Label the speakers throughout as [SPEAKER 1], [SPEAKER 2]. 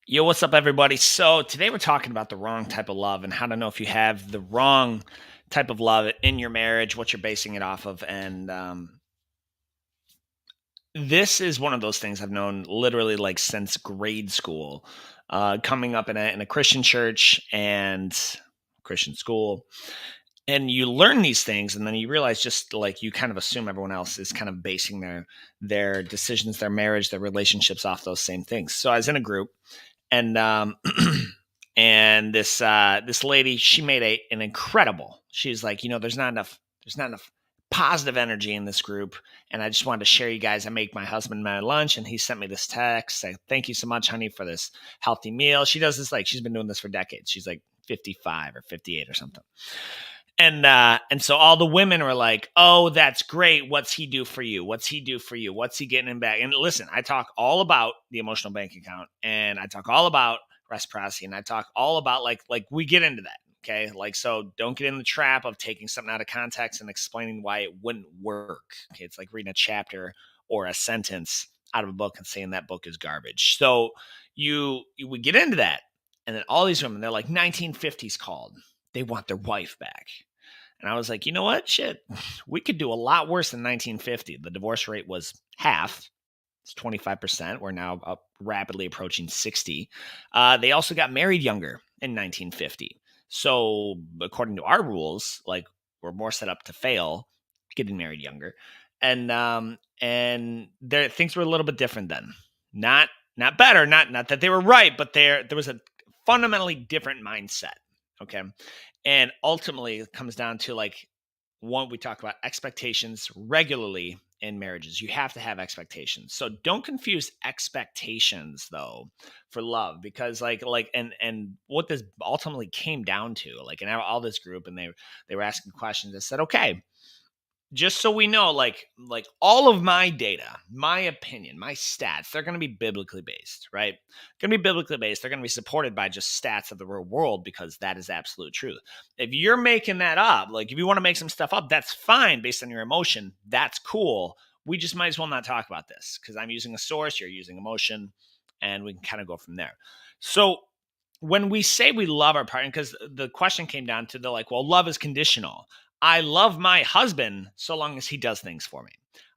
[SPEAKER 1] Yo, what's up, everybody? So, today we're talking about the wrong type of love and how to know if you have the wrong type of love in your marriage, what you're basing it off of. And this is one of those things I've known literally like since grade school, coming up in a Christian church and Christian school. And you learn these things, and then you realize just like you kind of assume everyone else is kind of basing their decisions, their marriage, their relationships off those same things. So, I was in a group and and this lady, she made an incredible, she's like, there's not enough positive energy in this group, and I just wanted to share you guys. I make my husband my lunch, and he sent me this text say, thank you so much, honey, for this healthy meal. She does this, like, she's been doing this for decades. She's like 55 or 58 or something. And so all the women were like, "Oh, that's great. What's he do for you? What's he do for you? What's he getting him back?" And listen, I talk all about the emotional bank account, and I talk all about reciprocity, and I talk all about like we get into that. Okay, like, so don't get in the trap of taking something out of context and explaining why it wouldn't work. Okay, it's like reading a chapter or a sentence out of a book and saying that book is garbage. So you would get into that, and then all these women, they're like 1950s called. They want their wife back. And I was like, you know what? Shit, we could do a lot worse than 1950. The divorce rate was half. It's 25%. We're now up rapidly approaching 60. They also got married younger in 1950. So, according to our rules, like, we're more set up to fail getting married younger. And there, things were a little bit different then. Not better, not that they were right, but there was a fundamentally different mindset. Okay. And ultimately, it comes down to, like, one, we talk about expectations regularly in marriages. You have to have expectations. So don't confuse expectations though for love, because and what this ultimately came down to, like, in all this group, and they were asking questions. I said, okay, just so we know, like all of my data, my opinion, my stats, they're going to be biblically based, right? Going to be biblically based. They're going to be supported by just stats of the real world, because that is absolute truth. If you're making that up, like, if you want to make some stuff up, that's fine based on your emotion. That's cool. We just might as well not talk about this, because I'm using a source, you're using emotion, and we can kind of go from there. So when we say we love our partner, because the question came down to, the like, well, love is conditional. I love my husband so long as he does things for me.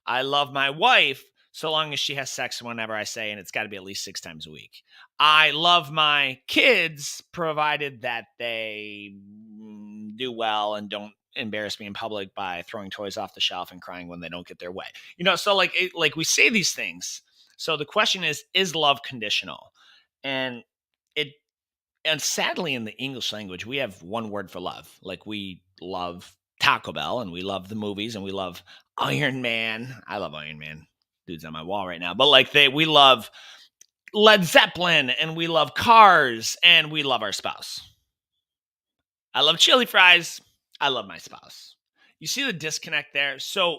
[SPEAKER 1] I love my wife so long as she has sex whenever I say, and it's got to be at least 6 times a week. I love my kids provided that they do well and don't embarrass me in public by throwing toys off the shelf and crying when they don't get their way. So like we say these things. So the question is love conditional? And it and sadly, in the English language, we have one word for love. Like, we love Taco Bell, and we love the movies, and we love Iron Man. I love Iron Man. Dude's on my wall right now. But like, we love Led Zeppelin, and we love cars, and we love our spouse. I love chili fries. I love my spouse. You see the disconnect there? So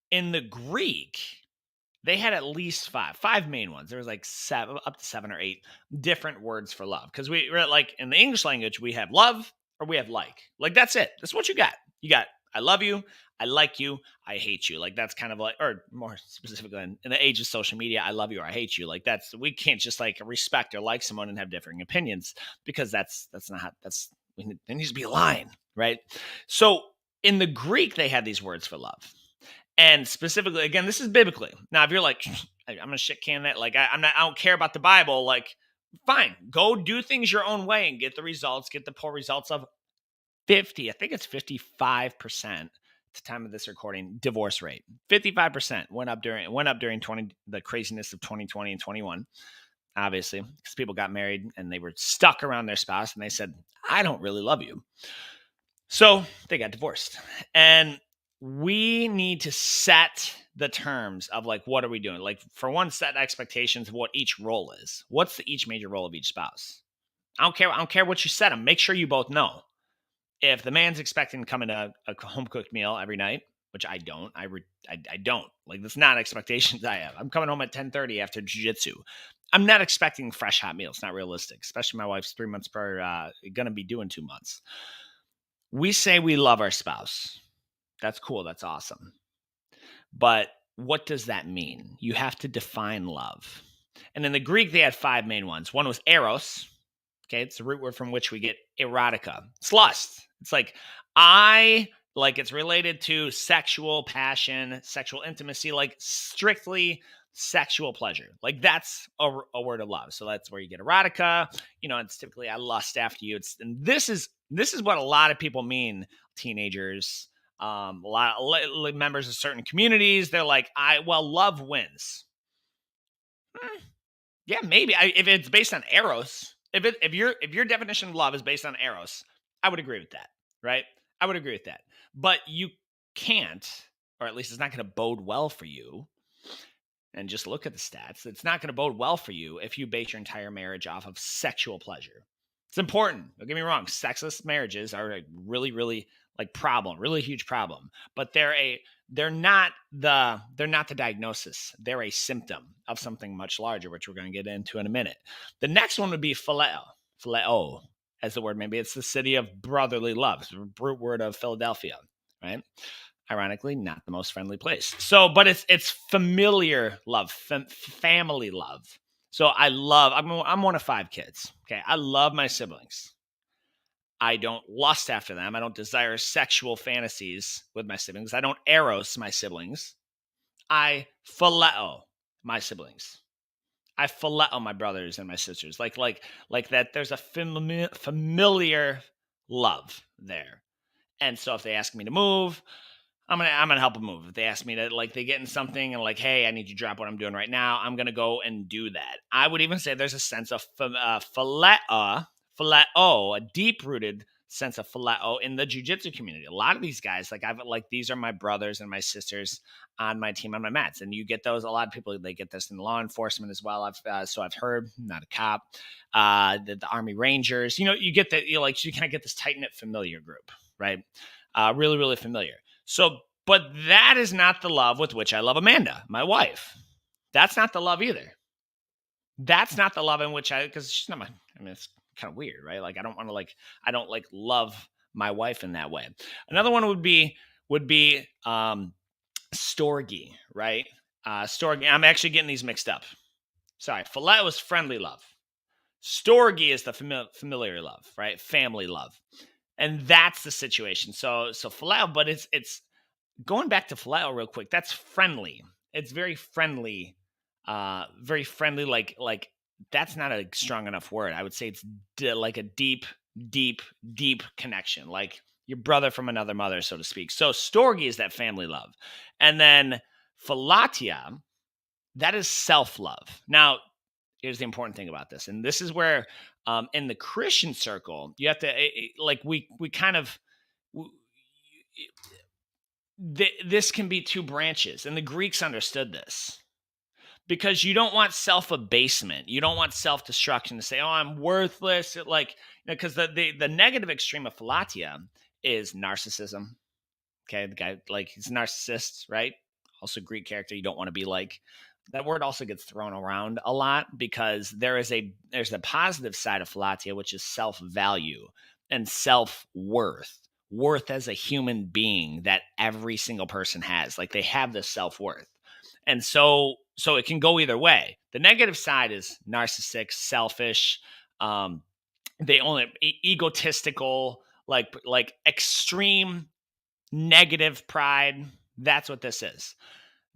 [SPEAKER 1] in the Greek, they had at least five main ones. There was like seven, up to 7 or 8 different words for love. Because we're like, in the English language, we have love or we have like. Like, that's it. That's what you got. You got I love you, I like you, I hate you. Like, that's kind of like, or more specifically, in the age of social media, I love you or I hate you. Like, we can't just like respect or like someone and have differing opinions, because that's not how, there needs to be a line, right? So in the Greek, they had these words for love. And specifically, again, this is biblically. Now, if you're like, I'm gonna shit can that, like, I don't care about the Bible, like, fine, go do things your own way and get the results, get the poor results of 50. I think it's 55% at the time of this recording, divorce rate. 55% went up during the craziness of 2020 and 21. Obviously, because people got married and they were stuck around their spouse, and they said, I don't really love you. So they got divorced. And we need to set the terms of, like, what are we doing? Like, for one, set expectations of what each role is. What's each major role of each spouse? I don't care what you set them. Make sure you both know. If the man's expecting to come in a home cooked meal every night, which I don't, I don't, like, that's not expectations I have. I'm coming home at 10:30 after jiu-jitsu. I'm not expecting fresh hot meals. Not realistic, especially my wife's 3 months prior, going to be doing 2 months. We say we love our spouse. That's cool. That's awesome. But what does that mean? You have to define love. And in the Greek, they had 5 main ones. One was eros. Okay, it's the root word from which we get erotica. It's lust. It's like it's related to sexual passion, sexual intimacy, like strictly sexual pleasure. Like that's a word of love. So that's where you get erotica. It's typically I lust after you. And this is what a lot of people mean. Teenagers, a lot of members of certain communities, they're like, love wins. Yeah, maybe. If it's based on eros, if your definition of love is based on eros, I would agree with that, right? I would agree with that. But you can't, or at least it's not going to bode well for you. And just look at the stats. It's not going to bode well for you if you base your entire marriage off of sexual pleasure. It's important. Don't get me wrong. Sexless marriages are a really, really really huge problem. But they're not the diagnosis. They're a symptom of something much larger, which we're going to get into in a minute. The next one would be phileo. Phileo, as the word, maybe it's the city of brotherly love. It's the root word of Philadelphia, right? Ironically, not the most friendly place. So, but it's familiar love, family love. So I'm one of 5 kids. Okay. I love my siblings. I don't lust after them. I don't desire sexual fantasies with my siblings. I don't eros my siblings. I phileo my siblings. I phileo my brothers and my sisters. Like that. There's a familiar love there. And so if they ask me to move, I'm gonna help them move. If they ask me to they get in something and hey, I need you to drop what I'm doing right now, I'm gonna go and do that. I would even say there's a sense of phileo, a deep-rooted sense of phileo in the jiu-jitsu community. A lot of these guys, these are my brothers and my sisters on my team, on my mats, and you get those. A lot of people, they get this in law enforcement as well. I've heard, not a cop, the Army Rangers. You get that. You kind of get this tight knit familiar group, right? Really, really familiar. So, but that is not the love with which I love Amanda, my wife. That's not the love either. That's not the love in which because she's not it's kind of weird, right? I don't want to I don't love my wife in that way. Another one would be storge, right? Storge. I'm actually getting these mixed up. Sorry. Phileo is friendly love. Storge is the familiar love, right? Family love. And that's the situation. So phileo, but it's going back to phileo real quick. That's friendly. It's very friendly. Very friendly. Like that's not a strong enough word. I would say it's like a deep, deep, deep connection, like your brother from another mother, so to speak. So storge is that family love, and then philatia, that is self-love. Now, here's the important thing about this, and this is where in the Christian circle, you have to we kind of this can be 2 branches, and the Greeks understood this because you don't want self-abasement, you don't want self-destruction to say, "Oh, I'm worthless." Because the negative extreme of philatia is narcissism. Okay, the guy he's a narcissist, right? Also, Greek character you don't want to be like. That word also gets thrown around a lot because there's a positive side of philatia, which is self-value and self-worth, worth as a human being that every single person has. They have this self-worth. And so it can go either way. The negative side is narcissistic, selfish, they only egotistical, extreme negative pride. That's what this is.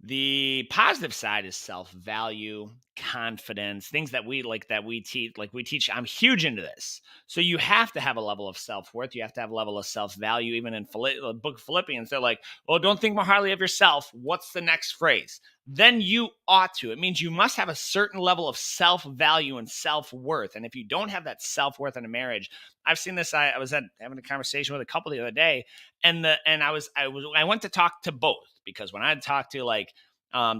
[SPEAKER 1] The positive side is self-value, confidence, things that we teach. I'm huge into this. So you have to have a level of self-worth. You have to have a level of self-value. Even in the book of Philippians, they're like, "Oh, don't think more highly of yourself." What's the next phrase? Then you ought to. It means you must have a certain level of self-value and self-worth. And if you don't have that self-worth in a marriage, I've seen this. I was having a conversation with a couple the other day, and I went to talk to both, because when I talk to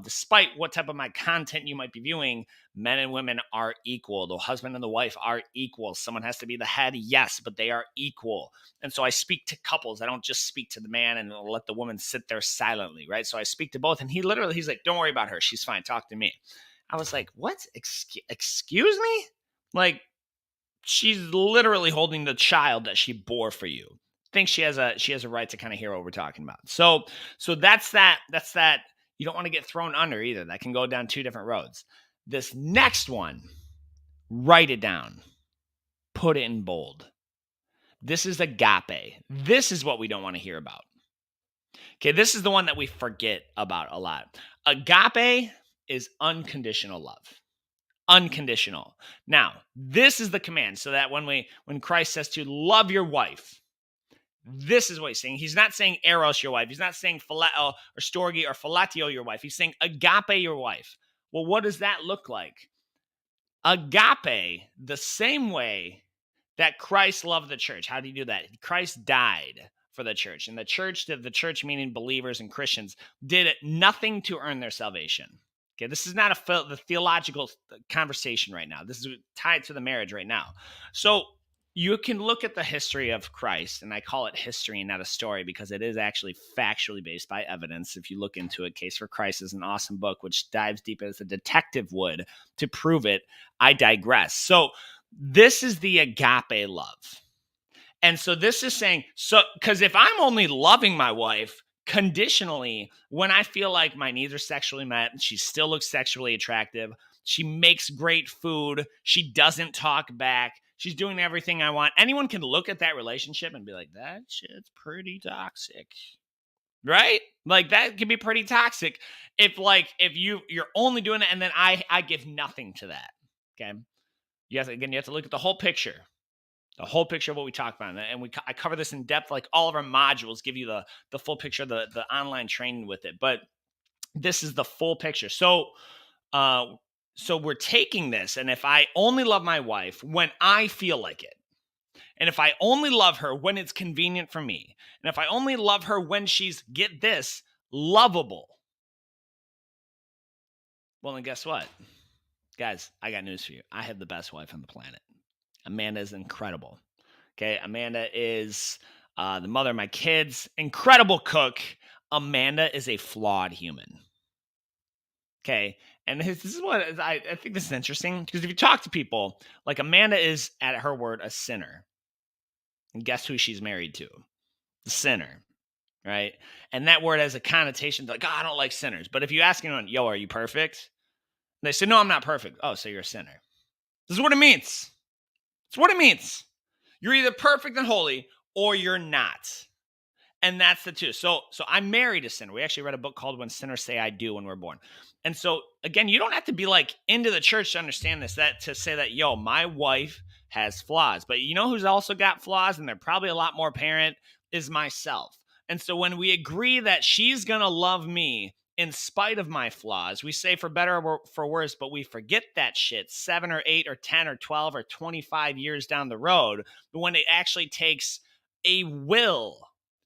[SPEAKER 1] despite what type of my content you might be viewing, men and women are equal. The husband and the wife are equal. Someone has to be the head, yes, but they are equal. And so I speak to couples. I don't just speak to the man and let the woman sit there silently, right? So I speak to both. And he's like, "Don't worry about her. She's fine. Talk to me." I was like, "What? Excuse me?" She's literally holding the child that she bore for you. Thinks she has a right to kind of hear what we're talking about. So that's that. You don't want to get thrown under either. That can go down 2 different roads. This next one, write it down, put it in bold. This is agape. This is what we don't want to hear about. Okay, this is the one that we forget about a lot. Agape is unconditional love. Unconditional. Now, this is the command, so that when Christ says to love your wife, this is what he's saying. He's not saying eros your wife. He's not saying phileo or storge or philatio your wife. He's saying agape your wife. Well, what does that look like? Agape, the same way that Christ loved the church. How do you do that? Christ died for the church. And the church meaning believers and Christians, did nothing to earn their salvation. Okay, this is not the theological conversation right now. This is tied to the marriage right now. So you can look at the history of Christ, and I call it history and not a story because it is actually factually based by evidence. If you look into it, Case for Christ is an awesome book which dives deep as a detective would to prove it. I digress. So this is the agape love. And so this is saying, so because if I'm only loving my wife conditionally when I feel like my needs are sexually met, she still looks sexually attractive, she makes great food, she doesn't talk back, she's doing everything I want, anyone can look at that relationship and be like, that shit's pretty toxic. Right? Like that can be pretty toxic if you're only doing it and then I give nothing to that. Okay. You have to look at the whole picture. The whole picture of what we talk about. And I cover this in depth, like all of our modules give you the full picture, the online training with it. But this is the full picture. So we're taking this, and if I only love my wife when I feel like it, and if I only love her when it's convenient for me, and if I only love her when she's, get this, lovable, well, then guess what? Guys, I got news for you. I have the best wife on the planet. Amanda is incredible. Okay, Amanda is the mother of my kids. Incredible cook. Amanda is a flawed human. Okay, and this is what I think this is interesting, because if you talk to people, like Amanda is, at her word, a sinner. And guess who she's married to? The sinner, right? And that word has a connotation to like, oh, I don't like sinners. But if you ask anyone, yo, are you perfect? They say, no, I'm not perfect. Oh, so you're a sinner. This is what it means. It's what it means. You're either perfect and holy or you're not. And that's the two. So I'm married a sinner. We actually read a book called When Sinners Say I Do when we're born. And so, again, you don't have to be like into the church to understand this, to say that, yo, my wife has flaws. But you know who's also got flaws, and they're probably a lot more apparent, is myself. And so when we agree that she's going to love me in spite of my flaws, we say for better or for worse, but we forget that shit 7 or 8 or 10 or 12 or 25 years down the road, when it actually takes a will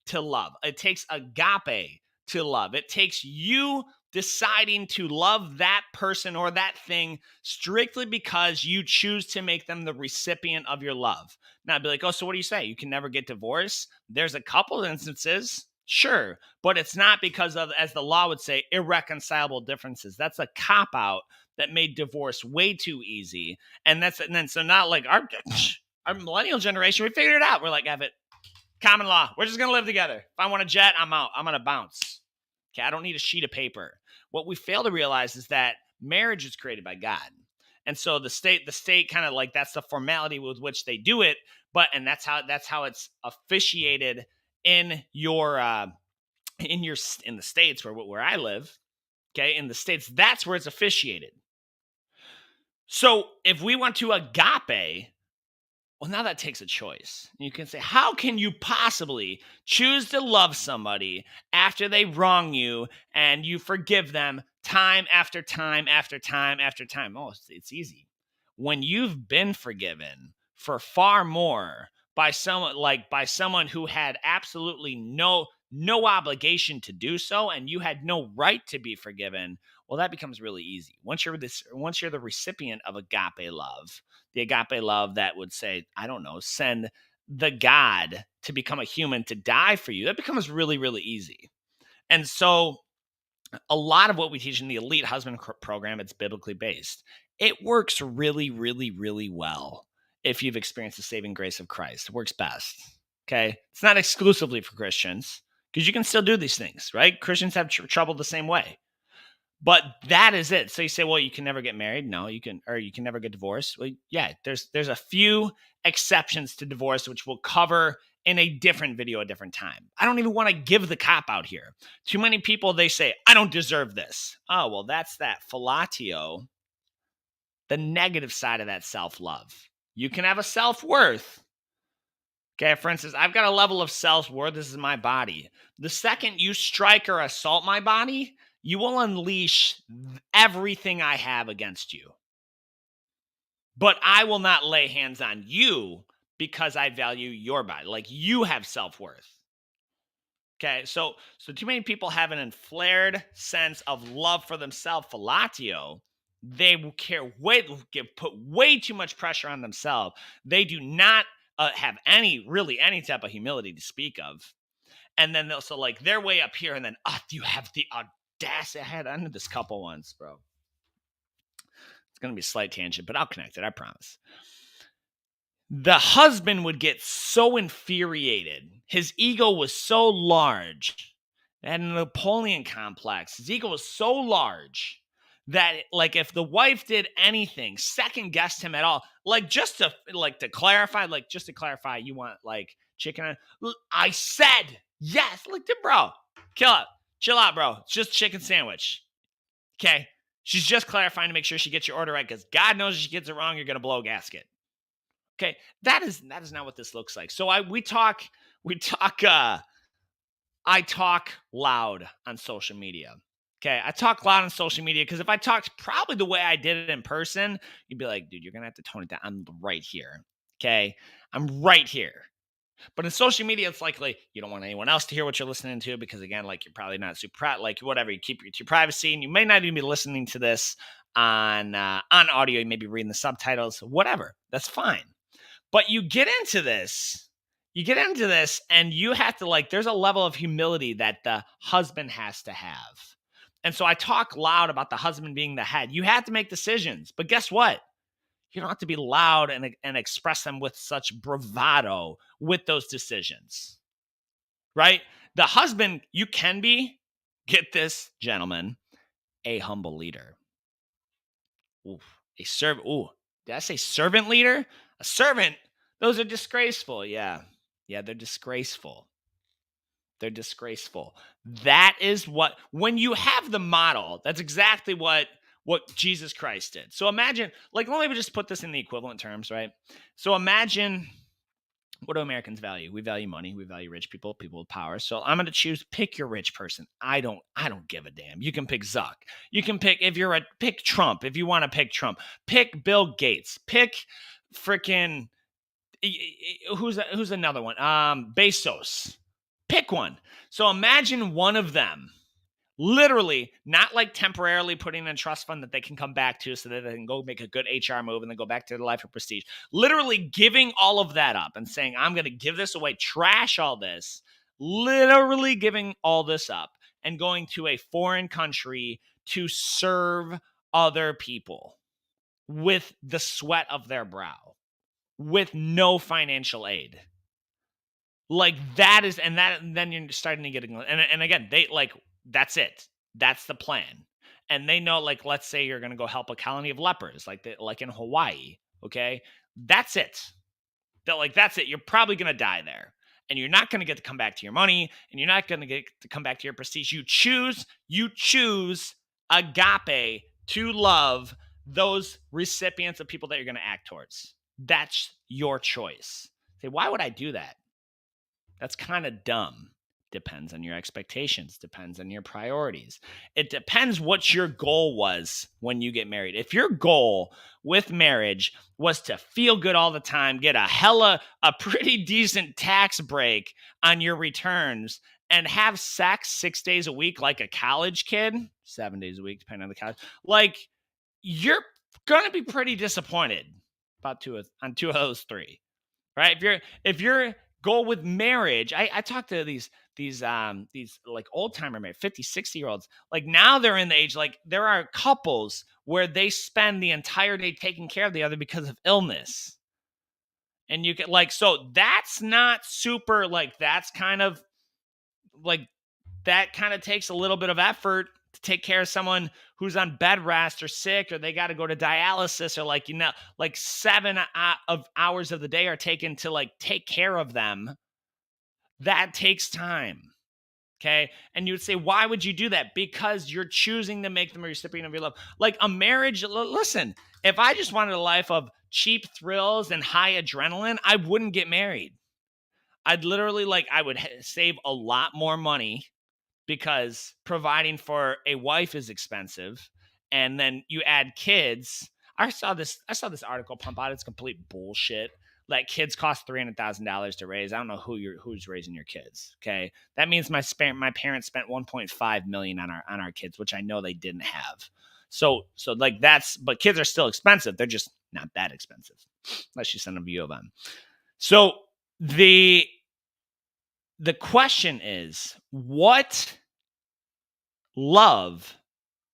[SPEAKER 1] to love. It takes agape to love. It takes you deciding to love that person or that thing strictly because you choose to make them the recipient of your love. Now I'd be like, oh, so what do you say? You can never get divorced? There's a couple instances, sure, but it's not because of, as the law would say, irreconcilable differences. That's a cop-out that made divorce way too easy. And then so not like our millennial generation, we figured it out. We're like, have it common law. We're just going to live together. If I want to jet, I'm out. I'm going to bounce. Okay, I don't need a sheet of paper. What we fail to realize is that marriage is created by God. And so the state kind of like, that's the formality with which they do it. And that's how it's officiated in the States where I live. Okay, in the States, that's where it's officiated. So if we want to agape, well, now that takes a choice. You can say, how can you possibly choose to love somebody after they wrong you and you forgive them time after time after time after time? Oh, it's easy. When you've been forgiven for far more by someone who had absolutely no obligation to do so, and you had no right to be forgiven, well, that becomes really easy. Once you're the recipient of agape love, the agape love that would say, I don't know, send the God to become a human to die for you, that becomes really, really easy. And so a lot of what we teach in the Elite Husband program, it's biblically based. It works really, really, really well if you've experienced the saving grace of Christ. It works best. Okay? It's not exclusively for Christians, because you can still do these things, right? Christians have trouble the same way. But that is it. So you say, well, you can never get married. No, you can, or you can never get divorced. Well, yeah, there's a few exceptions to divorce, which we'll cover in a different video, a different time. I don't even want to give the cop out here. Too many people, they say, I don't deserve this. Oh, well, that's that fellatio, the negative side of that self-love. You can have a self-worth. Okay, for instance, I've got a level of self-worth. This is my body. The second you strike or assault my body, you will unleash everything I have against you. But I will not lay hands on you because I value your body. Like, you have self-worth. Okay, so too many people have an inflared sense of love for themselves, fellatio. They will put way too much pressure on themselves. They do not have any type of humility to speak of. And then they'll, so like, they're way up here, and then you have the audacity. I had under this couple once, bro. It's gonna be a slight tangent, but I'll connect it, I promise. The husband would get so infuriated. His ego was so large. And a Napoleon complex. His ego was so large that, like, if the wife did anything, second guessed him at all, just to clarify, you want like chicken? I said yes. Like, bro, chill out, bro. It's just a chicken sandwich. Okay, she's just clarifying to make sure she gets your order right, because God knows if she gets it wrong, you're gonna blow a gasket. Okay, that is not what this looks like. So I talk loud on social media. Okay, I talk loud on social media because if I talked probably the way I did it in person, you'd be like, dude, you're gonna have to tone it down. I'm right here. Okay, I'm right here. But in social media, it's likely you don't want anyone else to hear what you're listening to, because again, like, you're probably not super proud, like, whatever. You keep your privacy, and you may not even be listening to this on audio. You may be reading the subtitles, whatever. That's fine. But you get into this, and you have to, there's a level of humility that the husband has to have. And so I talk loud about the husband being the head. You have to make decisions, but guess what? You don't have to be loud and express them with such bravado with those decisions, right? The husband, you can be, get this, gentlemen, a humble leader. Ooh, a servant. Ooh, did I say servant leader? A servant. Those are disgraceful. Yeah, they're disgraceful. They're disgraceful. That is what, when you have the model, that's exactly what Jesus Christ did. So imagine, let me just put this in the equivalent terms, right? So imagine, what do Americans value? We value money. We value rich people with power. So I'm going to pick your rich person. I don't give a damn. You can pick Zuck. You can pick, pick Trump. If you want to pick Trump, pick Bill Gates. Pick freaking, who's another one? Bezos. Pick one. So imagine one of them, literally, not like temporarily putting in a trust fund that they can come back to so that they can go make a good HR move and then go back to their life of prestige. Literally giving all of that up and saying, I'm going to give this away, trash all this, literally giving all this up and going to a foreign country to serve other people with the sweat of their brow, with no financial aid. Like, that is, and then you're starting to get, and again, they that's it. That's the plan. And they know, let's say you're going to go help a colony of lepers, like in Hawaii. Okay. That's it. That's it. You're probably going to die there, and you're not going to get to come back to your money, and you're not going to get to come back to your prestige. You choose agape to love those recipients of people that you're going to act towards. That's your choice. Say, why would I do that? That's kind of dumb. Depends on your expectations, depends on your priorities. It depends what your goal was when you get married. If your goal with marriage was to feel good all the time, get a pretty decent tax break on your returns, and have sex 6 days a week like a college kid, 7 days a week, depending on the college, you're going to be pretty disappointed on two of those three, right? If you're goal with marriage, I talk to these old timer married 50, 60-year-olds. Now they're in the age, there are couples where they spend the entire day taking care of the other because of illness. And you get so that's not super, that's kind of that kind of takes a little bit of effort to take care of someone who's on bed rest or sick, or they got to go to dialysis, or like 7 hours of the day are taken to like take care of them. That takes time. Okay. And you would say, why would you do that? Because you're choosing to make them a recipient of your love. Like a marriage, listen, if I just wanted a life of cheap thrills and high adrenaline, I wouldn't get married. I'd literally I would save a lot more money, because providing for a wife is expensive. And then you add kids. I saw this article pump out. It's complete bullshit. Like, kids cost $300,000 to raise. I don't know who's raising your kids. Okay. That means my parents spent 1.5 million on our kids, which I know they didn't have. So like but kids are still expensive. They're just not that expensive unless you send them to U of M. So the question is, what love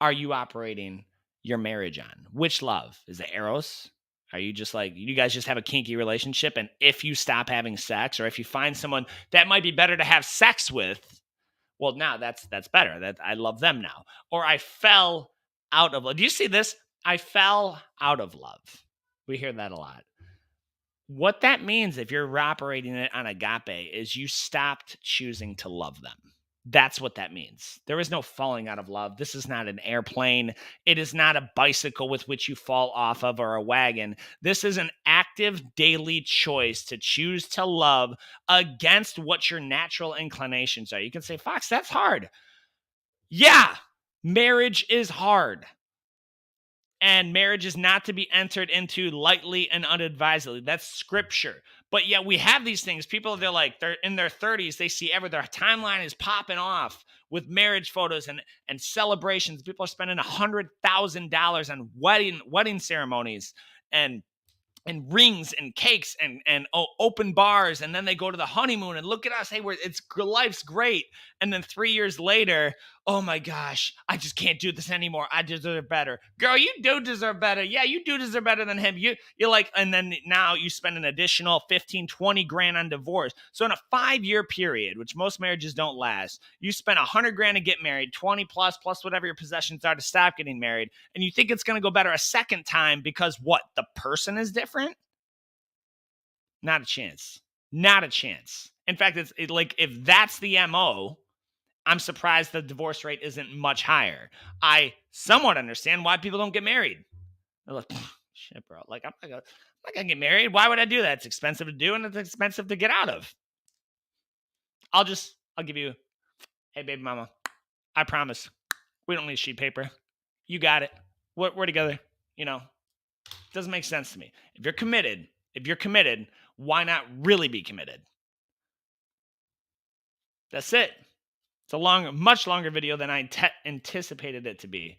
[SPEAKER 1] are you operating your marriage on? Which love? Is it Eros? Are you just like, you guys just have a kinky relationship, and if you stop having sex, or if you find someone that might be better to have sex with, well, now that's better. That I love them now. Or I fell out of love. Do you see this? I fell out of love. We hear that a lot. What that means, if you're operating it on agape, is you stopped choosing to love them. That's what that means. There is no falling out of love. This is not an airplane. It is not a bicycle with which you fall off of, or a wagon. This is an active daily choice to choose to love against what your natural inclinations are. You can say, Fox, that's hard. Yeah, marriage is hard. And marriage is not to be entered into lightly and unadvisedly. That's scripture. But yet we have these things. People, they're in their 30s. They see their timeline is popping off with marriage photos and celebrations. People are spending $100,000 on wedding ceremonies and rings and cakes and open bars, and then they go to the honeymoon, and look at us, hey, life's great. And then 3 years later, oh my gosh, I just can't do this anymore. I deserve better. Girl, you do deserve better. Yeah, you do deserve better than him. You're like, and then now you spend an additional 15, 20 grand on divorce. So in a 5-year period, which most marriages don't last, you spend 100 grand to get married, 20 plus whatever your possessions are to stop getting married. And you think it's going to go better a second time because what? The person is different? Not a chance. Not a chance. In fact, if that's the MO, I'm surprised the divorce rate isn't much higher. I somewhat understand why people don't get married. They're like, shit, bro. Like, I'm not gonna get married. Why would I do that? It's expensive to do, and it's expensive to get out of. I'll give you, hey, baby mama, I promise, we don't need sheet paper. You got it. We're together. Doesn't make sense to me. If you're committed, why not really be committed? That's it. It's a much longer video than I anticipated it to be.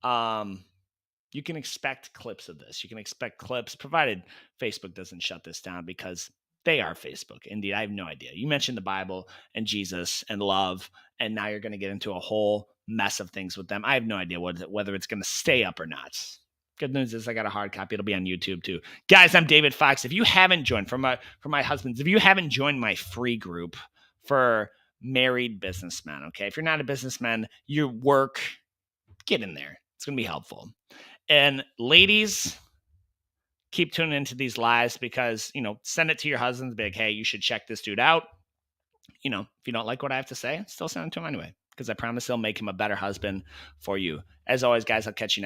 [SPEAKER 1] You can expect clips of this. You can expect clips, provided Facebook doesn't shut this down, because they are Facebook. Indeed, I have no idea. You mentioned the Bible and Jesus and love, and now you're going to get into a whole mess of things with them. I have no idea whether it's going to stay up or not. Good news is I got a hard copy. It'll be on YouTube too. Guys, I'm David Fox. If you haven't joined, for my husbands, if you haven't joined my free group for married businessmen, okay? If you're not a businessman, you work, get in there. It's going to be helpful. And ladies, keep tuning into these lives, because, send it to your husbands. Be like, hey, you should check this dude out. If you don't like what I have to say, still send it to him anyway, because I promise they'll make him a better husband for you. As always, guys, I'll catch you next.